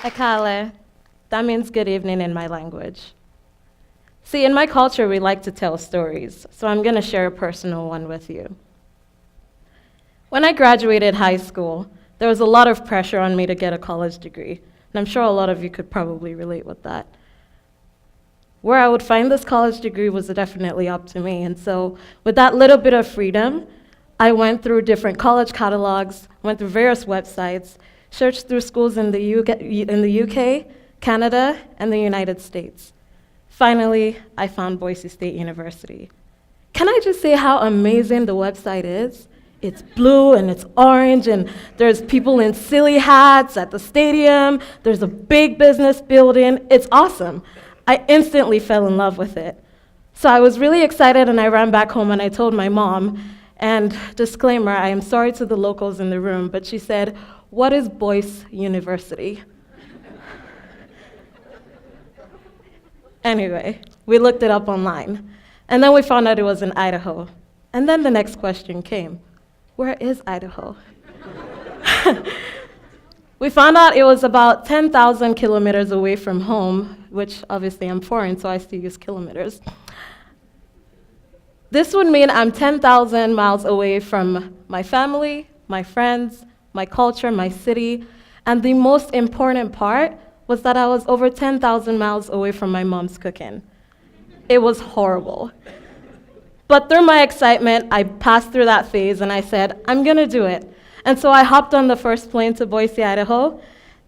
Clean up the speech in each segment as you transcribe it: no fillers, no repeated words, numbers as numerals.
Ekale. That means good evening in my language. See, in my culture, we like to tell stories, so I'm going to share a personal one with you. When I graduated high school, there was a lot of pressure on me to get a college degree, and I'm sure a lot of you could probably relate with that. Where I would find this college degree was definitely up to me, and so with that little bit of freedom, I went through different college catalogs, went through various websites, searched through schools in the UK, Canada, and the United States. Finally, I found Boise State University. Can I just say how amazing the website is? It's blue and it's orange, and there's people in silly hats at the stadium. There's a big business building. It's awesome. I instantly fell in love with it. So I was really excited, and I ran back home and I told my mom, and disclaimer, I am sorry to the locals in the room, but she said, "What is Boise University?" Anyway, we looked it up online, and then we found out it was in Idaho. And then the next question came, where is Idaho? We found out it was about 10,000 kilometers away from home, which obviously I'm foreign, so I still use kilometers. This would mean I'm 10,000 miles away from my family, my friends, my culture, my city, and the most important part was that I was over 10,000 miles away from my mom's cooking. It was horrible. But through my excitement, I passed through that phase and I said, I'm gonna do it. And so I hopped on the first plane to Boise, Idaho,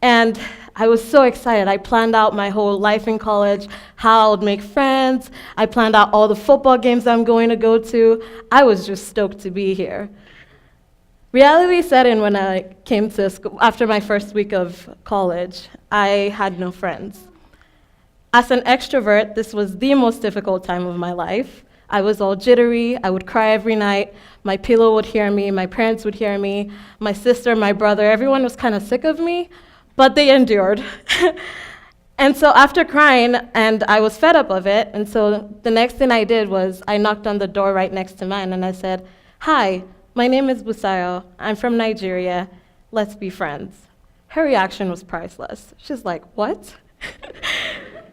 and I was so excited. I planned out my whole life in college, how I would make friends. I planned out all the football games I'm going to go to. I was just stoked to be here. Reality set in when I came to school. After my first week of college, I had no friends. As an extrovert, this was the most difficult time of my life. I was all jittery. I would cry every night. My pillow would hear me. My parents would hear me. My sister, my brother, everyone was kind of sick of me, but they endured. And so after crying, and I was fed up of it, and so the next thing I did was I knocked on the door right next to mine, and I said, "Hi, my name is Busayo. I'm from Nigeria. Let's be friends." Her reaction was priceless. She's like, "What?"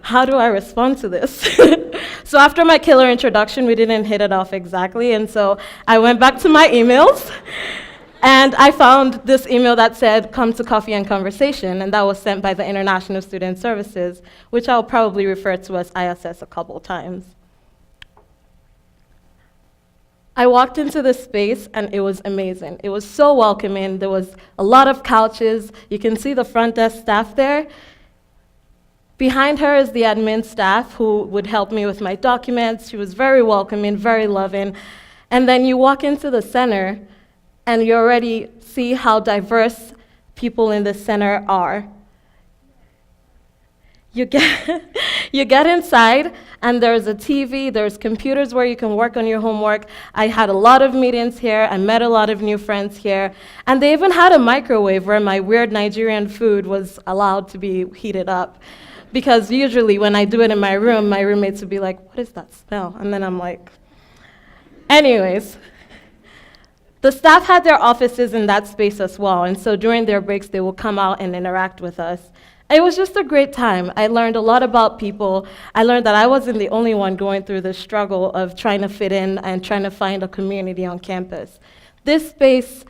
How do I respond to this? So after my killer introduction, we didn't hit it off exactly, and so I went back to my emails, and I found this email that said, "Come to Coffee and Conversation," and that was sent by the International Student Services, which I'll probably refer to as ISS a couple times. I walked into this space, and it was amazing. It was so welcoming. There was a lot of couches. You can see the front desk staff there. Behind her is the admin staff who would help me with my documents. She was very welcoming, very loving. And then you walk into the center, and you already see how diverse people in the center are. You get inside, and there's a TV, there's computers where you can work on your homework. I had a lot of meetings here. I met a lot of new friends here. And they even had a microwave where my weird Nigerian food was allowed to be heated up. Because usually when I do it in my room, my roommates would be like, "What is that smell?" And then I'm like, anyways. The staff had their offices in that space as well, and so during their breaks, they would come out and interact with us. It was just a great time. I learned a lot about people. I learned that I wasn't the only one going through the struggle of trying to fit in and trying to find a community on campus. This space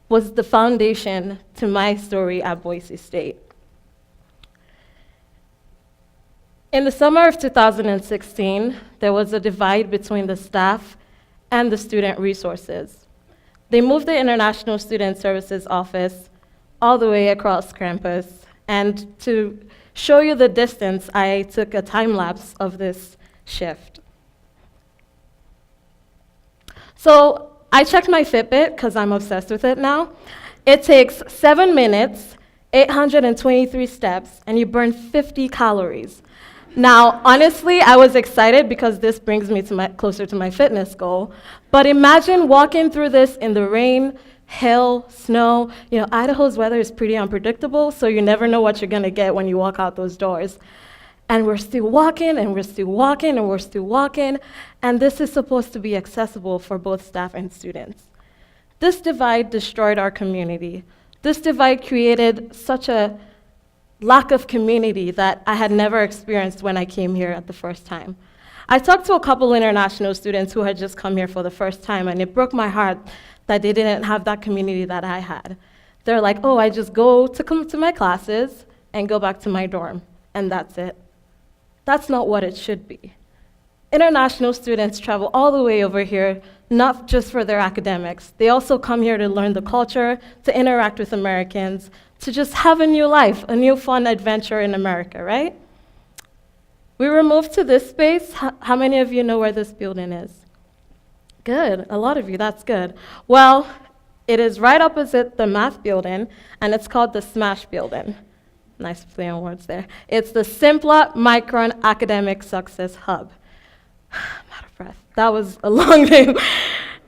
was the foundation to my story at Boise State. In the summer of 2016, there was a divide between the staff and the student resources. They moved the International Student Services office all the way across campus. And to show you the distance, I took a time lapse of this shift. So I checked my Fitbit, because I'm obsessed with it now. It takes 7 minutes, 823 steps, and you burn 50 calories. Now, honestly, I was excited because this brings me closer to my fitness goal. But imagine walking through this in the rain, hail, snow. You know, Idaho's weather is pretty unpredictable, so you never know what you're gonna get when you walk out those doors. And we're still walking, and we're still walking, and we're still walking, and this is supposed to be accessible for both staff and students. This divide destroyed our community. This divide created such a lack of community that I had never experienced when I came here at the first time. I talked to a couple international students who had just come here for the first time, and it broke my heart that they didn't have that community that I had. They're like, oh, I just go to come to my classes and go back to my dorm, and that's it. That's not what it should be. International students travel all the way over here, not just for their academics. They also come here to learn the culture, to interact with Americans, to just have a new life, a new fun adventure in America, right? We were moved to this space. How many of you know where this building is? Good, a lot of you, that's good. Well, it is right opposite the math building, and it's called the SMASH building. Nice play on words there. It's the Simpla Micron Academic Success Hub. I'm out of breath. That was a long name.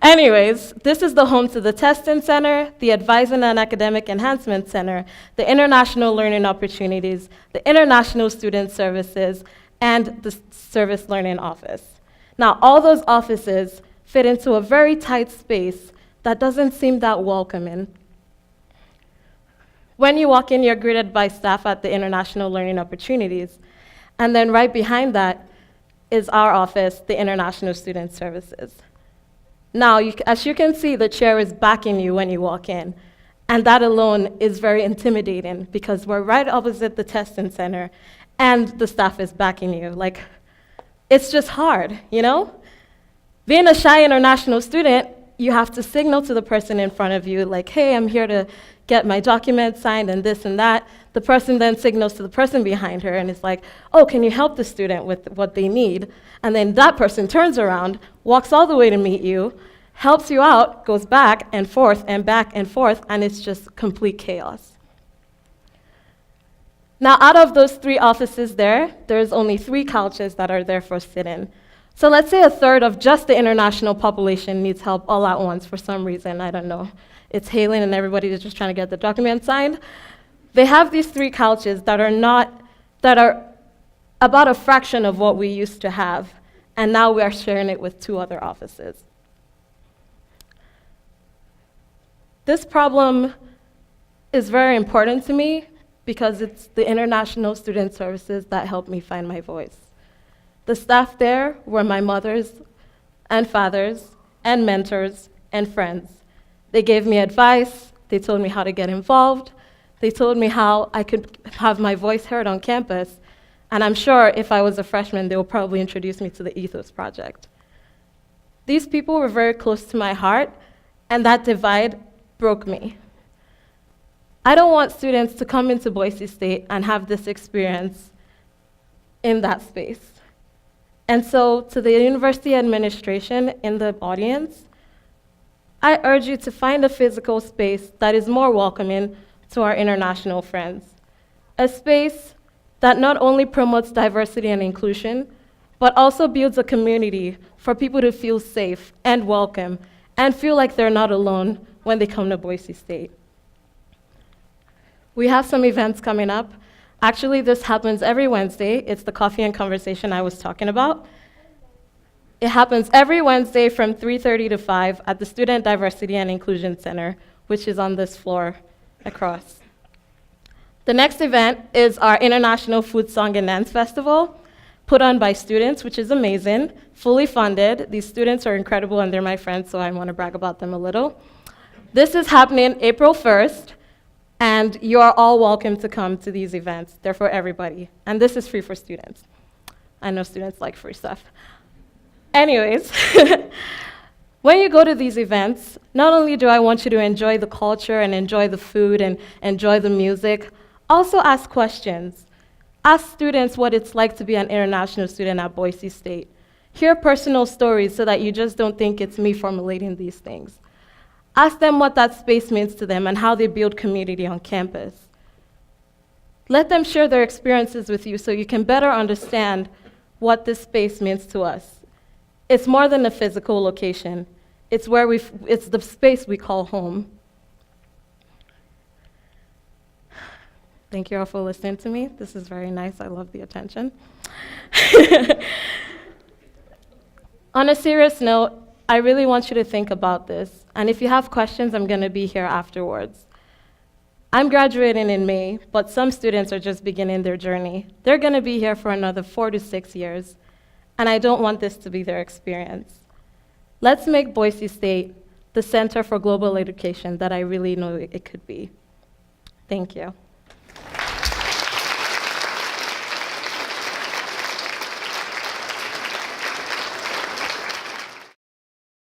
Anyways, this is the home to the Testing Center, the Advising and Academic Enhancement Center, the International Learning Opportunities, the International Student Services, and the Service Learning Office. Now, all those offices fit into a very tight space that doesn't seem that welcoming. When you walk in, you're greeted by staff at the International Learning Opportunities, and then right behind that is our office, the International Student Services. Now, as you can see, the chair is backing you when you walk in, and that alone is very intimidating because we're right opposite the testing center, and the staff is backing you. Like, it's just hard, you know? Being a shy international student, you have to signal to the person in front of you, like, hey, I'm here to get my document signed and this and that. The person then signals to the person behind her and is like, oh, can you help the student with what they need? And then that person turns around, walks all the way to meet you, helps you out, goes back and forth, and it's just complete chaos. Now, out of those 3 offices there's only 3 couches that are there for sit-in. So let's say a third of just the international population needs help all at once for some reason, I don't know. It's hailing and everybody is just trying to get the document signed. They have these 3 couches that are about a fraction of what we used to have, and now we are sharing it with 2 other offices. This problem is very important to me because it's the International Student Services that helped me find my voice. The staff there were my mothers and fathers and mentors and friends. They gave me advice, they told me how to get involved, they told me how I could have my voice heard on campus, and I'm sure if I was a freshman, they would probably introduce me to the Ethos project. These people were very close to my heart, and that divide broke me. I don't want students to come into Boise State and have this experience in that space. And so, to the university administration in the audience, I urge you to find a physical space that is more welcoming to our international friends. A space that not only promotes diversity and inclusion, but also builds a community for people to feel safe and welcome and feel like they're not alone when they come to Boise State. We have some events coming up. Actually, this happens every Wednesday. It's the coffee and conversation I was talking about. It happens every Wednesday from 3:30 to 5 at the Student Diversity and Inclusion Center, which is on this floor across. The next event is our International Food Song and Dance Festival, put on by students, which is amazing, fully funded. These students are incredible and they're my friends, so I want to brag about them a little. This is happening April 1st, and you are all welcome to come to these events. They're for everybody, and this is free for students. I know students like free stuff. Anyways, when you go to these events, not only do I want you to enjoy the culture and enjoy the food and enjoy the music, also ask questions. Ask students what it's like to be an international student at Boise State. Hear personal stories so that you just don't think it's me formulating these things. Ask them what that space means to them and how they build community on campus. Let them share their experiences with you so you can better understand what this space means to us. It's more than a physical location. It's the space we call home. Thank you all for listening to me. This is very nice. I love the attention. On a serious note, I really want you to think about this. And if you have questions, I'm going to be here afterwards. I'm graduating in May, but some students are just beginning their journey. They're going to be here for another 4 to 6 years, and I don't want this to be their experience. Let's make Boise State the center for global education that I really know it could be. Thank you.